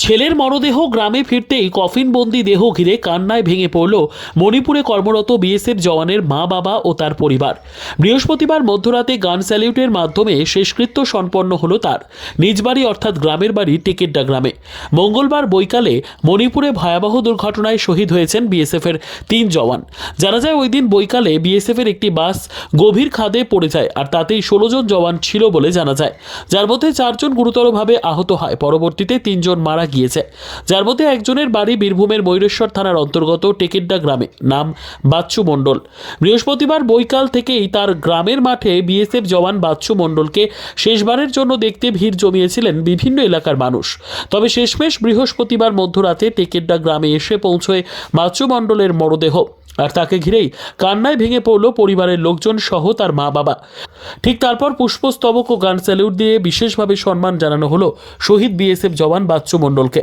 ছেলের মরদেহ গ্রামে ফিরতেই কফিনবন্দি দেহ ঘিরে কান্নায় ভেঙে পড়ল মণিপুরে কর্মরত বিএসএফ জওয়ানের মা বাবা ও তার পরিবার। বৃহস্পতিবার মধ্যরাতে গান স্যালিউটের মাধ্যমে শেষকৃত্য সম্পন্ন হলো তার নিজ বাড়ি অর্থাৎ গ্রামের বাড়ি টেকেড্ডা গ্রামে। মঙ্গলবার বৈকালে মণিপুরে ভয়াবহ দুর্ঘটনায় শহীদ হয়েছেন বিএসএফের 3 জওয়ান। জানা যায় ওই দিন বৈকালে বিএসএফের একটি বাস গভীর খাদে পড়ে যায় আর তাতেই 16 জন জওয়ান ছিল বলে জানা যায়, যার মধ্যে 4 জন গুরুতরভাবে আহত হয়। পরবর্তীতে 3 জন মারা গিয়েছে, যার মধ্যে একজনের বাড়ি বীরভূমের ময়ূরেশ্বর থানার অন্তর্গত টেকেড্ডা গ্রামে, নাম বাচ্চু মণ্ডল। বৃহস্পতিবার বৈকাল থেকেই তার গ্রামের মাঠে বিএসএফ জওয়ান বাচ্চু মণ্ডলকে শেষবারের জন্য দেখতে ভিড় জমিয়েছিলেন বিভিন্ন এলাকার মানুষ। তবে শেষমেশ বৃহস্পতিবার মধ্যরাতে টেকেড্ডা গ্রামে এসে পৌঁছয় বাচ্চু মণ্ডলের মরদেহ, আর তাকে ঘিরেই কান্নায় ভেঙে পড়ল পরিবারের লোকজন সহ তার মা বাবা। ঠিক তারপর পুষ্পস্তবক ও গান স্যালিউট দিয়ে বিশেষভাবে সম্মান জানানো হলো শহীদ বিএসএফ জওয়ান বাচ্চু মণ্ডলকে।